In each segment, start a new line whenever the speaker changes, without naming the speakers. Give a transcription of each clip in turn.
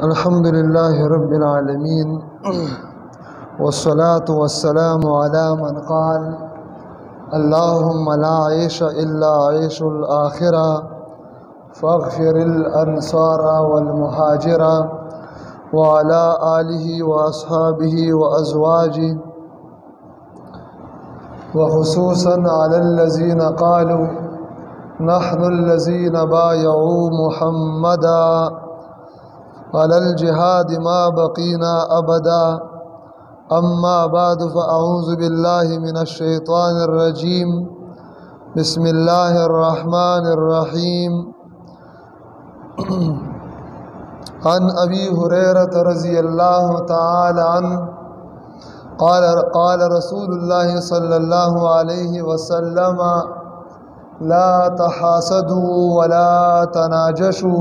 अल्हम्दुलिल्लाहि रब्बिल आलमीन वस्सलातु वस्सलामु अला मन क़ाल अल्लाहुम्मा ला ऐशा इल्ला ऐशुल आखिरा फ़ग़फ़िरिल अंसारा वल मुहाजिरा व अला आलिहि व अस्हाबिहि व अज़वाजिहि व खुसूसन अलल्लज़ीना क़ालू नहनुल्लज़ीना बायऊ मुहम्मदा अलल जिहाद मा बक़ीना अबदा अम्मा बाद फ़अऊज़ु बिल्लाहि मिनश शैतानिर रजीम बिस्मिल्लाहिर रहमानिर रहीम अन अबी हुरैरह रज़ियल्लाहु तआला अन्हु क़ाल रसूलुल्लाहि सल्लल्लाहु अलैहि वसल्लम ला तहासदू वला तनाजशू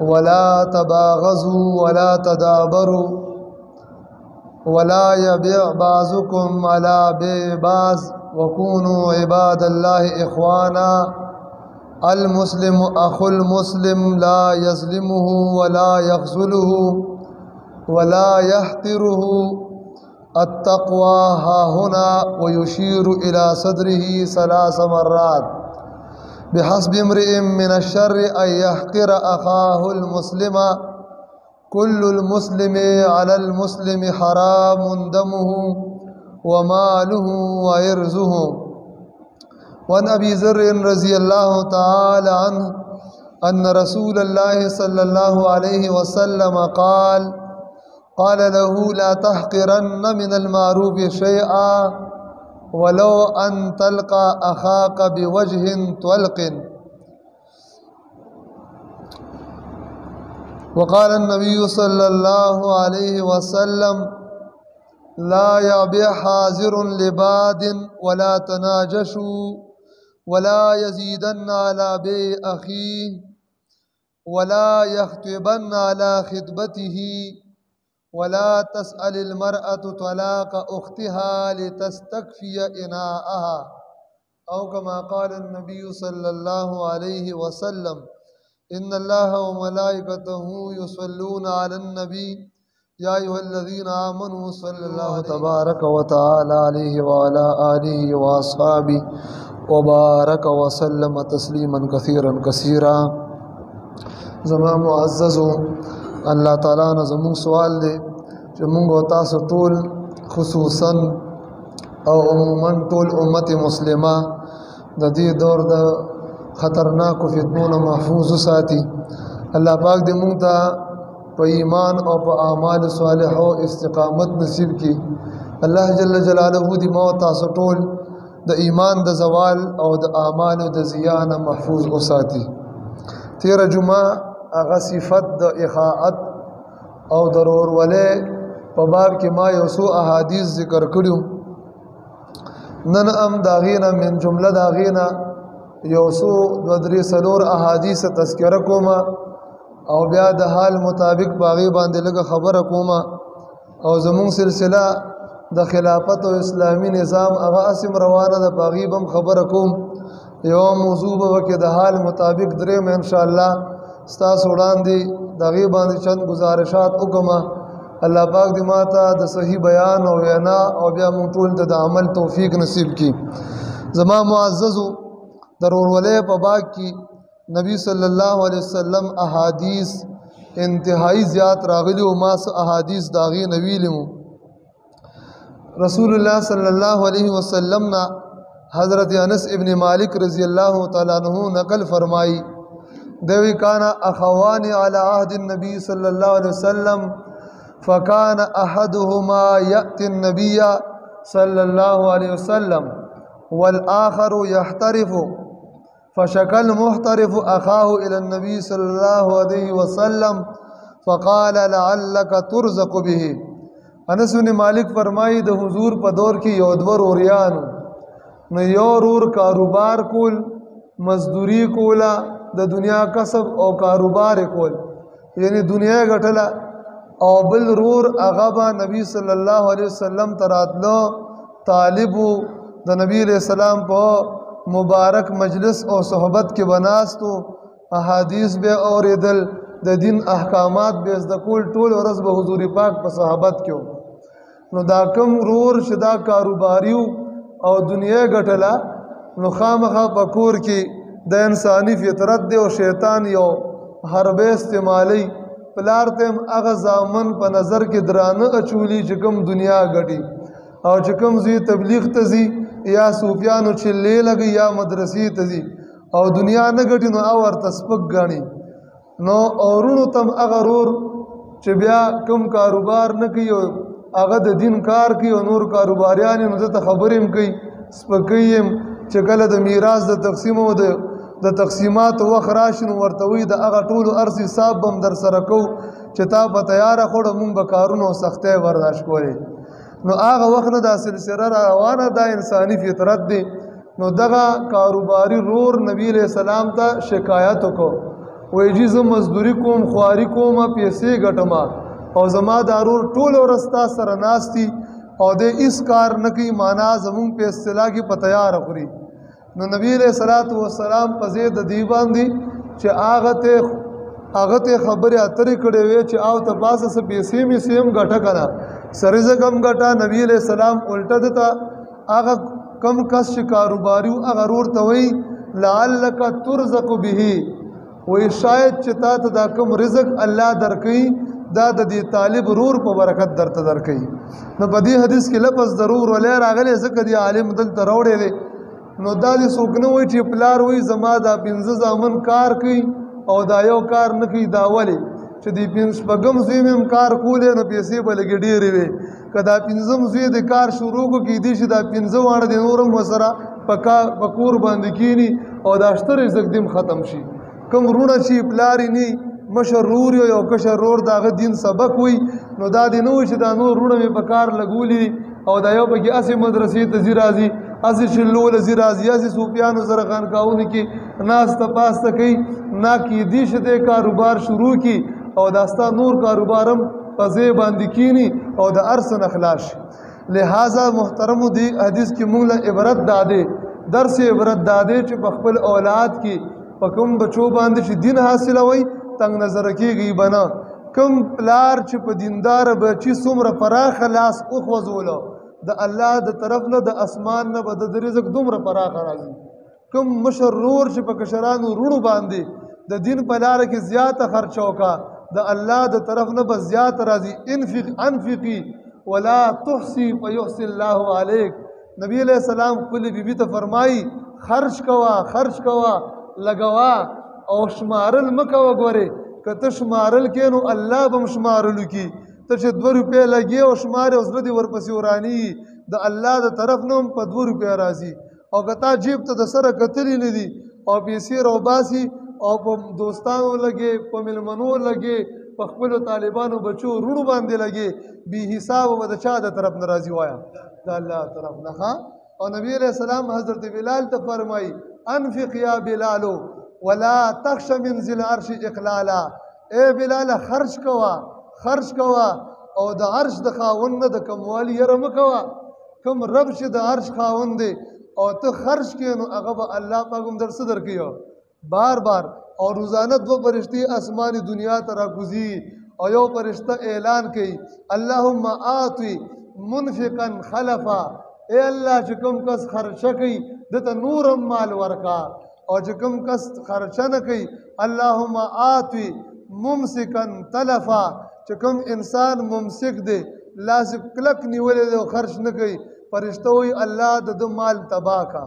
वला तबाग़ज़ू वला तदाबरू वला यबि' बाज़ुकुम अला बै'i बाज़ वकूनू इबादल्लाहि इख़वाना अल मुस्लिमु अख़ुल मुस्लिम ला यज़्लिमुहु वला यख़्ज़ुलुहु वला यहक़िरुहु अत्तक़वा हाहुना व युशीरु इला सद्रिही सलास मर्रात बिहस्बि इम्रिइम मिनश शर्रि अन यहक़िरा अख़ाहुल मुस्लिमा कुल्लुल मुस्लिमि अलल मुस्लिमि हरामुन दमुहु व मालुहु व इर्ज़ुहु। वअन अबी ज़र्र रज़ियल्लाहु तआला अन्हु अन्न रसूलल्लाहि सल्लल्लाहु अलैहि वसल्लम क़ाल क़ाल लहू ला तहक़िरन्न मिनल मारूफ़ि शैअन वलो अन तल्क़ा अख़ाक बिवजहिन तल्क़िन। वक़ाल नबी सल्लल्लाहु अलैहि वसल्लम ला यबीअ हाज़िरुन लिबादिन वला तनाजशू वला यज़ीदन्न अला बै'i अख़ीहि वला यख़्तिबन्न अला ख़ितबतिही वला तस्अलिल मरअतु तलाक़ उख़्तिहा लितस्तकफ़िय इनाअहा औ कमा क़ाल नबी सल्लल्लाहु अलैहि वसल्लम इन्नल्लाह व मलाइकतहु युसल्लूना अलन नबी या अय्युहल्लज़ीना आमनू सल्लल्लाहु तबारक व तआला अलैहि व अला आलिहि व अस्हाबिहि व बारक व सल्लम तस्लीमन कसीरन कसीरा। ज़मा मुअज़्ज़ज़ो अल्लाह ताला ने ज़मूँ सवाल दे जो मूंगो तासु टोल खुसूसन और उमूमन टोल उम्मत मुस्लिमा ददी दौर द ख़तरनाक फितनों न महफूज साथी अल्लाह पाक दे मूंग ता प ईमान और प आमाल सालिहो इस्तिक़ामत नसीब की। अल्लाह जल्ल जलालहू दी मौत तासु टोल द ईमान द ज़वाल और द आमाल द ज़ियान महफूज ओ साथी। तेरह जुमा आगा सिफ़त द इख़ाअत और दरोर वले पबाब के मा यसु अहादीस ज़िक्र करूँ नन अम दागीना मिन जुमला दागीना यसु द्वदरी सलोर अहादीस तज़किरा कोमा और ब्या द हाल मुताबिक बागी बांधे लगा खबर कोमा और ज़मूं सिलसिला द खिलाफत और इस्लामी निज़ाम अगा असम रवाना द बागी बम खबर कोम यौम मौजूब के द हाल मुताबिक दरे में इंशाअल्लाह स्ता सोड़ान दी दागी बांधी चंद गुजारिशात उकमा अल्लाह पाक दिमाता द सही बयान और वेना और ब्या मुटूल द अमल तौफीक नसीब की। ज़मा मुअज़्ज़ज़ो दरोर वले पबाग की नबी सल्लल्लाहु अलैहि वसल्लम अहादीस इंतहाई ज़्यादा राग़िली मास अहादीस दागी नवीलूँ रसूलुल्लाह सल्लल्लाहु अलैहि वसल्लम ना हज़रत अनस इब्न मालिक रज़ियल्लाहु तआला अन्हु नकल फरमाई देवी काना अख़वानी अला अहदिन नबी सल्लल्लाहु अलैहि वसल्लम फ़कान अहदुहुमा यअति नबिय्य सल्लल्लाहु अलैहि वसल्लम वल आखरु यहतरिफु फ़शकल मुहतरिफु अख़ाहु इला नबी सल्लल्लाहु अलैहि वसल्लम फ़क़ाल लअल्लक तुरज़क़ु बिही। अनस बिन मालिक फरमाई द हुज़ूर प दौर की योदवर ओरियान न योर कारोबार कुल मजदूरी कोला द दुनिया कसब और कारोबार कोल यानी दुनिया गठला और बिल रूर अगबा नबी सल्लल्लाहु अलैहि वसल्लम तरातलो तालिबु द नबी अलैहि सलाम पो मुबारक मजलिस और सोहबत के बनास तो अहादीस बे और इदल د دین احکامات به زده کول ټول ورځ به حضور پاک په صحابت کې نو دا کم رور چې دا کاروباریو او دنیا ګټله نو خامخا په کور کې د انساني فطرت دی او شیطان یو حربه استعمالی پلار تم هغه زامن په نظر کې درانه اچولی چې کوم دنیا ګټي او چې کوم زی تبلیغ ته ځي یا صوفیانو چلې لګي یا مدرسې ته ځي او دنیا نه ګټي نو او ورته سپک ګاڼي نو اورونو تم هغه رور چې بیا کوم کاروبار نه کوي او هغه د دین کار کوي او نور کاروباریان نو ته خبرې هم کوي سپکیم چې کله د میراث د تقسیم او د تقسیمات وخت راشي نو ورته وي د هغه ټولو ارث حساب به هم در سره کوو چې تا په تیاره خوړه مونږ به کارونه او سختۍ برداشت کولې نو هغه وخت نه دا سلسله روانه دا انساني فطرت دی نو دغه کاروباري رور نبی علیہ السلام ته شکایت وکړو وایي جی زه مزدوري کوم خواري کوم پیسې ګټم او زما دا رور ټول ورځ تا سره ناستي او د هیڅ کار نه کوي معنا زمونږ په اصطلاح کې په تیاره خوري نو نبی علیہ السلام په ځای د دې باندې چې هغه ته خبرې اترې کړې وې چې او ته پاسه څه پیسې مې سیم ګټه کړه سرزه کم ګټه نبی علیہ السلام الټه دته هغه کم کس چې کاروباري هغه رور ته وایي لعلک ترزق به وایي شاید چې تا ته دا کم رزق الله درکوي دا د دې طالب رور په برکت درته درکوي نو په دې حدیث کې لفظ ضرور ولې راغلی ځکه دې عالم دلته راوړی دی نو دا دې څوک نه وایي چې پلار وایي زما دا 15 زامن کار کوي او دا یو کار نه کوي دا ولې چې دې شپږم زوی مې کار کولې نو پیسې به لږې ډېرې وې که دا 15م زوی د کار شروع کړو کېدای شي دا 15 واړه د نور هم ورسره په کور باندې کښېني او دا شته رزق دې ختم شي کوم وروڼه چې پلار یې نه مشر رور یو کشر رور د هغه دین سبق وي نو دا دې نه وایي چې دا نور وروڼه مې په کار لګولي او دا یو پکې هسې مدرسې ته ځي راځي هسې شلو له ځي راځي هسې صوفیانو سره خانقاهونو کې ناسته پاسته کوي نه کېدای شي دی کاروبار شروع کړي او دا ستا نور کاروبار هم په ځای باندې کښېني او د هر څه نه خلاص شي لہذا محترمو دی حدیث کې مونږ له عبرت دا دی درس عبرت دا دی چې په خپل اولاد کې په کوم بچو باندې چې دین حاصلوي تنگ نظر کېږي به نه کوم پلار چې په دیندار بچي څومره پراخه لاس وخوځولو د الله د طرف نه د اسمان نه به د رزق دومره پراخه راځي کوم مشر رور چې په کشرانو وروڼو باندې د دین په لاره کې زیاته خرچه وکړه د الله د طرف نه به زیات راځي انفقي ولا تحصي فيحصي الله عليك نبی علیہ السلام خپل بیبي ته فرمایي خرچ کوا لګوا او شمارل مکوه ګورې که ته شمارل کې نو الله به هم شمارلو کی ته چې 2 روپۍ لګې او شمارې او زړه دې ورپسې وراني د الله د طرف نه هم په 2 روپۍ راځي او که تا جیب ته د سره کتلې نه دي او پیسې راوباسي او په دوستانو لګې په مېلمنو لګې په خپلو طالبانو بچو وروڼو باندې لګې بې حسابه به د چا د طرف نه راځي وایه د الله طرف نه او نبی علیہ السلام حضرت بلال ته فرمایي انفق یا بلالو ولا تخش من ذی العرش اقلالا اے بلال خرچ کوا او د عرش د خاوند نه د کموالی یره مه کوه کوم رب چې د عرش خاوند دی او ته خرچ کړې نو هغه به الله پاک هم در څه درکوي بار او روزانه 2 فرشتې اسماني دنیا ته راکوزي او یو فرشته اعلان کوي اللهم آتی منفقا خلفا اے الله چې کوم کس خرچه کوي دته نورم مال ورکا او چې کوم کس خرچه نه کوي اللهم آتی ممسکا تلفا چې کوم انسان ممسک دی لاس کلک نیولې دی او خرچ نه کوي فرشته وایي الله د مال تباه کا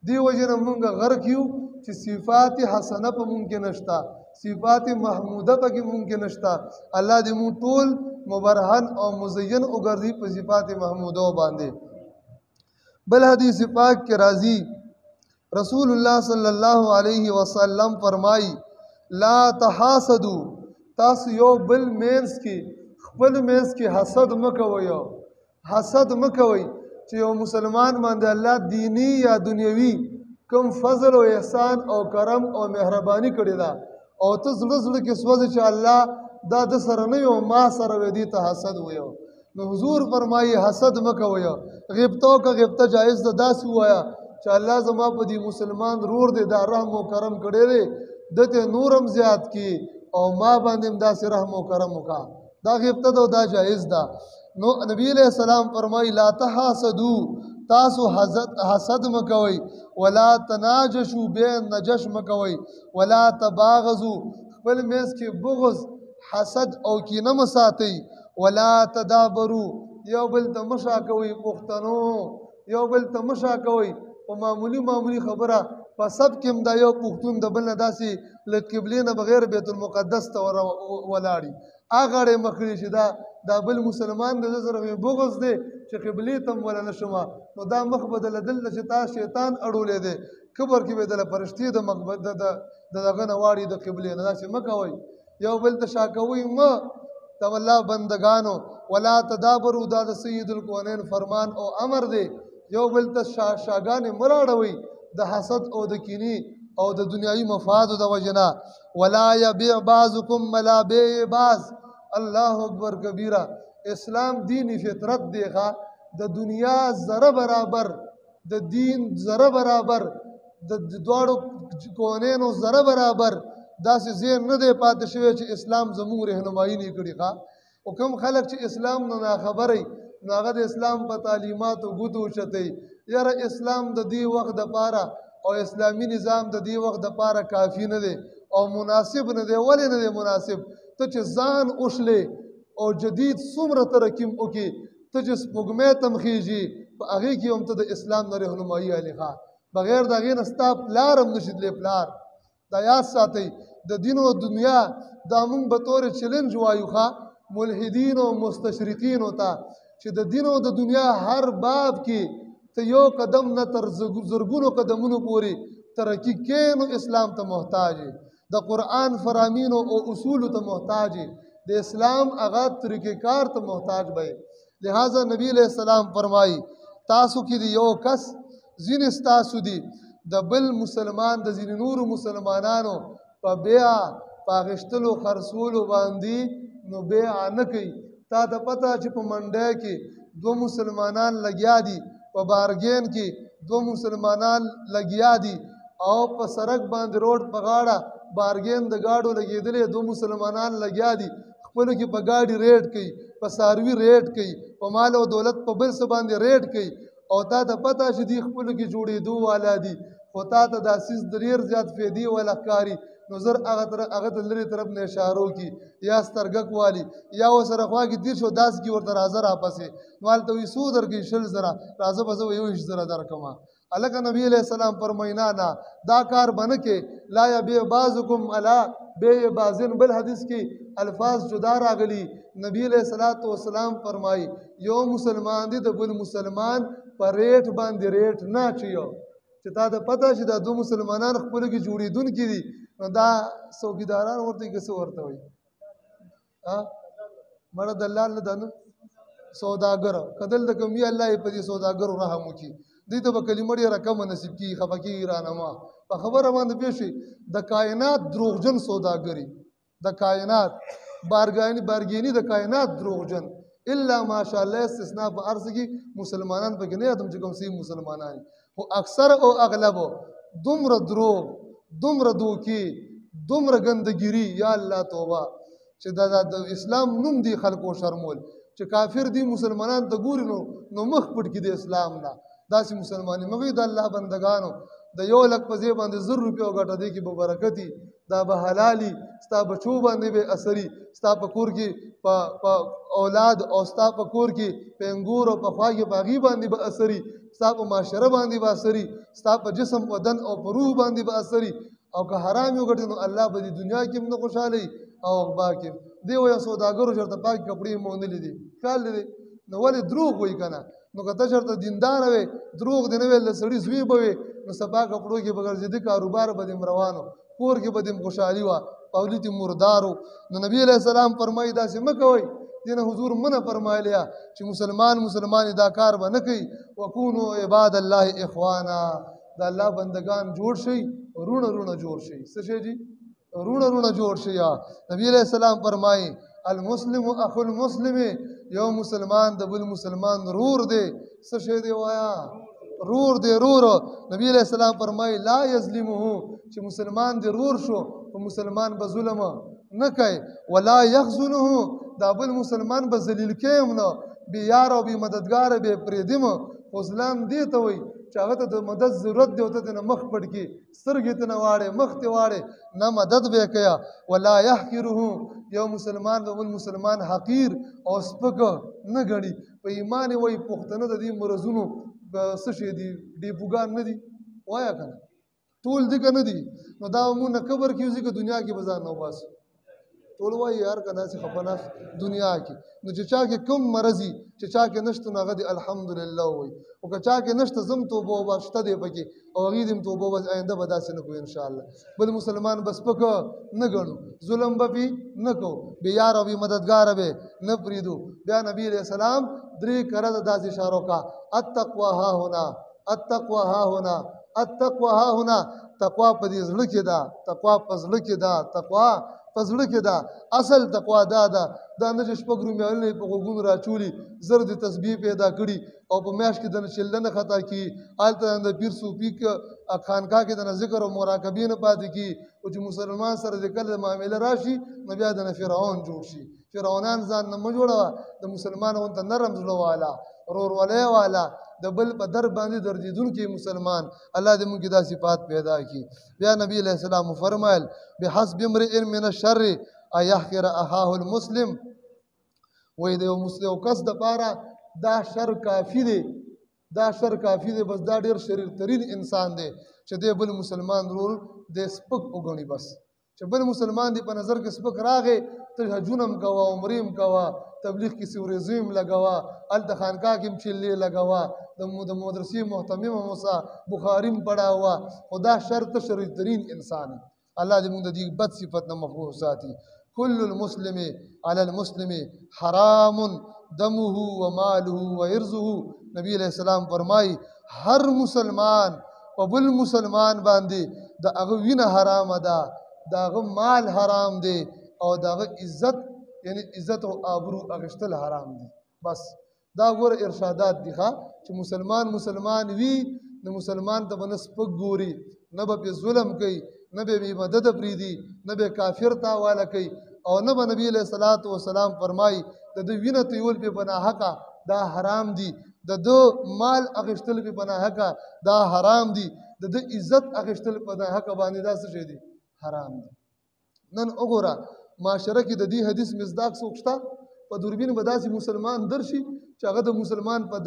دی وجه نه مونږ غرق یو چې صفات حسنه په مونږ کې نشته صفات محموده په کې مونږ کې نشته الله دې مونږ ټول مبرهن او مزین وګرځي په صفات محموده باندې بل حدیث پاک کې راځي رسول الله صلی الله علیه وسلم فرمایي لا تحاسدوا تاسو یو بل مینس کې خپل مینس کې حسد مکوئ چې یو مسلمان باندې الله دینی یا دنیوي کوم فضل او احسان او کرم او مهرباني کړی دا او ته زړه کې سوځي چې الله دا د سره نه یو ما سره ودی ته حسد ویو نو حضور فرمایي حسد مکوئ غیبته جایز ده داسې وایا چې الله زما په دې مسلمان رور دی دا رحم او کرم کړی دی دته نورم زیات کی او ما باندې هم داسې رحم او کرم وکړه. دا غیبت او دا جایز ده. نو نبی علیہ السلام فرمایي لا تحاسدوا، تاسو حسد مکوئ، ولا تناجشوا، بے نجش مکوئ، ولا تباغضوا، خپل میز کې بغض حسد او کینه مساتئ، ولا تدابروا، یو بل ته مشا کوئ. پښتنو یو بل ته مشا کوئ په معمولی خبره. په سب کې هم دا یو پښتون د بل نه داسې له قبلې نه بغیر بیت المقدس ته ولاړي، هغه اړې مخړي چې دا بل مسلمان د ده سره بغض دی چې قبلې ته هم وله نه شمه، نو دا مخ به دله دلته چې تا شیطان اړولی دی، کبر کې به دله فرشتې د دغه نه واړي د قبلې نه. داسې مه کوئ، یو بل ته شا کوئ مه. د الله بندگانو ولا تدابروا، دا د سید الکونین فرمان او امر دی. یو بل ته شاګانې مه راړوئ د حسد او د کینې او د دنیایي مفادو د وجنه. ولا یبیع بعضکم ملا بیع بعض. الله اکبر کبیره. اسلام دین فطرت دی ښه، د دنیا ذره برابر، د دین ذره برابر، د دواړو کونینو ذره برابر داسې ځای نه دی پاتې شوی چې اسلام زموږ رهنمایي نه کړي ښه. او کوم خلک چې اسلام نه ناخبره نو هغه د اسلام په تعلیماتو ګوتو اوچتوي. یاره اسلام د دې وخت دپاره او اسلامي نظام د دې وخت دپاره کافي نه دی او مناسب نه دی. ولې نه دی مناسب؟ ته چې ځان اوښلې او جدید څومره ترقیم وکړي، ته چې سپوږمۍ ته هم خیږي، په هغې کې هم ته د اسلام نه رهنمایي هلې ښه. بغیر د هغې نه ستا پلار هم نشي تللی. پلار دا یاد ساتئ، د دین او دنیا دا مونږ به طور چلنج وایو ښه ملحدین او مستشرقینو ته، چې د دین او د دنیا هر باب کې ته یو قدم نه تر زرګونو قدمونو پورې ترقي کې، نو اسلام ته محتاج یې، د قرآن فرامینو او اصولو ته محتاج یې، د اسلام هغه طریقې کار ته محتاج به یې. لہذا نبی علیہ السلام فرمایي تاسو کې د یو کس ځینې ستاسو دي د بل مسلمان د ځینې نورو مسلمانانو په بیع په اخیستلو خرڅولو باندې نو بیع نه کوي. تا ته پته چې په منډی کې دو مسلمانان لګیا دي، په بارګین کې دو مسلمانان لګیا دي، او په سړک باندې روډ په غاړه بارګین د گاډو لګېدلې دو مسلمانان لګیا دي، خپلو کې په گاډي ریټ کوي، په څاروي ریټ کوي، په مال او دولت په بل څه باندې ریټ کوي، او تا ته پته چې دوی خپلو کې جوړېدو والا دي، خو تا ته دا څیز ډېر زیات فایدې والا ښکاري، نو زر هغه ته لرې طرف نه اشاره وکړي، یا سترګک والي یا ورسره خوا کې تېر شو داسې کې ورته راځه راپسې، نو هلته وایي څو درکوي 20 زره، راځه به زه 21 زره درکړمه. هلکه نبي علیہ السلام فرمایي نه دا کار به نه کې. لا یبیع بعضکم علی بیع بعضن. بل حدیث کې الفاظ جدا راغلي. نبی علیہ السلام فرمایي یو مسلمان دی د بل مسلمان په ریټ باندې ریټ نه اچوي، چې تا ته پته چې دا دو مسلمانان خپلو کې جوړېدونکي دي، نو دا څوکیداران ورته که څه ورته وایي مړه دلال نه ده نه سوداګر، که دلته کوم وي الله یې په دې سوداګرو رحم وکړي، دوی ته به کلمه ډېره کمه نصیب کېږي، خفه کېږي رانه ما په خبره باندې پوه شوې. د کائنات دروغجن سوداګري، د کائنات بارګیني د کائنات دروغجن، الا ماشاءالله استثناء په هر څه کې مسلمانان پکې نه یادم چې کوم صحیح مسلمانان، خو اکثر او اغلبو دومره دروغ، دومره دوکې، دومره ګندګیري، یا الله توبه، چې دا د اسلام نوم دی خلکو شرمول، چې کافر دی مسلمانان ته ګوري نو مخ پټ کړي د اسلام نه. داسې مسلمانې مغوي د الله بندگانو د 1 لک په ځای باندې 1000 روپیو ګټه دی کې به برکتي، دا به حلالي، ستا بچو باندې به اثري، ستا په کور کې په اولاد او ستا په کور کې په انګور او په خواږې په هغې باندې به اثري، ستا په معاشره باندې به اثري، ستا په جسم بدن او په روح باندې به اثري. او که حرام یو ګټي نو الله به د دنیا کې هم نه خوشحالي او عقبا کې. دی وایه سوداګرو چېرته پاکې کپړې یې موندلې دي، خیال دی نو ولې دروغ وایي که نه؟ نو که ته چېرته دینداره وې دروغ دې نه ویل، د سړي زوی به وې نو سبا کپړو کې به ګرځېدي، کاروبار به دې روانو، کور کې به دې خوشحالي وه، پولي دې مردارو. نو نبي علیہ السلام فرمایي داسې مه کوئ. دې نه حضور منع فرمایلی چې مسلمان دا کار به نه کوي. وکونو عباد الله اخوانا، د الله بندگان جوړ شئ، رونه جوړ شئ. څه شی جي؟ رونه جوړ شئ. نبی علیہ السلام فرمایي المسلم اخو المسلم، یو مسلمان د بل مسلمان رور دی. څه شی دی وایا؟ رور دی، رور. نبی علیہ السلام فرمایي لا یظلمه، چې مسلمان دی رور شو په مسلمان به ظلم نه کوي ولا یخذله دا بل مسلمان به ذلیل کیم نه بې یار او بې مددګاره بې پرېږدي مه خو اسلام دې ته وایي چې هغه ته د مدد ضرورت دی او ته ترې مخ پټ کړي سترګې ته نه واړې مخ ته واړې نه مدد به یې کوه ولا یحقره یو مسلمان به بل مسلمان حقیر او سپک نه ګڼي په ایمان یې وایي پښتانه د دې مرضونو څه شی دي ډیپوګان نه دي وایه که نه ټول دي که نه دي نو دا مونږ نه قبر کې وځي که دنیا کې به ځان نه وباسو ټول وایي یار که داسې خفه ناست دنیا کې نو چې چا کې کوم مرضي چې چا کې نشته نو هغه دې الحمدلله وایي او که چا کې نشته زم توبه وباس شته دی پکې او هغې دې هم توبه وباس آینده به داسې نه کوو انشاءالله بل مسلمان به سپک نه ګڼو ظلم به پې نه کوو بې یار او بې مددګاره به نه پرېږدو بیا نبي علیه السلام 3 کرته داسې اشاره وکړه التقوا هاهنا التقوا هاهنا التقوا هاهنا تقوا په دې زړه کې ده تقوا په زړه کې ده تقوا په زړه کې ده اصل تقوا دا ده دا نه چې شپږ رومیانونه یې په غوږونو راچولي زر د تسبیح پیدا کړي او په میاشت کې دنه چله نه خطا کړي هلته د پیر صوفي خانقاه کې دنه ذکر او مراقبې نه پاتې کړي او چې مسلمان سره د کله معامله راشي نو بیا دنه فرعون جوړ شي فرعونان ځان نه مه جوړوه د مسلمان غونته نرم زړه والا ورورولۍ والا د بل په در باندې درجیدونکی مسلمان الله دې موږ کې دا صفات پیدا کړي بیا نبی علیه السلام فرمایل بحسب امرئ من الشر ان يحقر اخاه المسلم وایي د یو کس دپاره دا شر کافي دی دا شر کافي دی بس دا ډېر شریر ترین انسان دی چې دی بل مسلمان ورور دی سپک وګڼي بس چې بل مسلمان دی په نظر کې سپک راغی ته حجونه هم کوه عمرې هم کوه تبلیغ کې سورزي هم لګوه هلته خانقاه کې هم چلې لګوه د مدرسې محتمم هم اوسه بخاري هم پړاوه خو دا شر ته شریر ترین انسان الله دې موږ د دې بد صفت نه محفوظ ساتي كل المسلم على المسلم حرام دمه وماله وعرضه نبی علیہ السلام فرمای هر مسلمان په بل مسلمان باندې د هغه وینه حرام ده د هغه مال حرام دی او د هغه عزت یعنی عزت او آبرو اخیستل حرام دي بس دا ګوره ارشادات دي ښه چې مسلمان وي نو مسلمان ته به نه سپک ګوري نه به پې ظلم کوي نه به بې مدده پرېږدي نه به کافر تاواله کوي او نه به نبي علیه الصلاة والسلام فرمایي د ده وینه تویول پې په ناحقه دا حرام دي د ده مال اخیستل پې په ناحقه دا حرام دي د ده عزت اخیستل په ناحقه باندې دا څه شی دي حرام دي نن وګوره معاشره کې د دې حدیث مصداق څوک شته په دوربین به داسې مسلمان درشي چې هغه د مسلمان په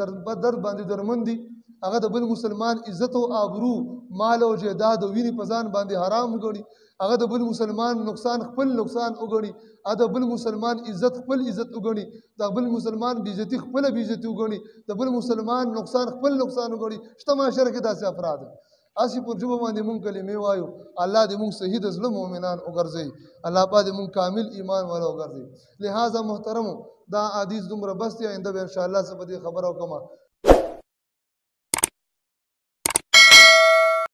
درد باندې درمند دي هغه د بل مسلمان عزت او آبرو مال او جیداد او وینې په ځان باندې حرام وګڼي هغه د بل مسلمان نقصان خپل نقصان وګڼي هغه د بل مسلمان عزت خپل عزت وګڼي د بل مسلمان بېعزتي خپله بېعزتي وګڼي د بل مسلمان نقصان خپل نقصان وګڼي شته معاشره کې داسې افراد اسی پر ژبه باندې مونږ کلمې وایو الله دې مونږ صحیح د زړه مؤمنان وګرځوي الله پاک دې مونږ کامل ایمان والا وګرځوي لہذا محترمو دا حدیث دومره بس دی آینده به انشاءالله څه په دې خبره وکړم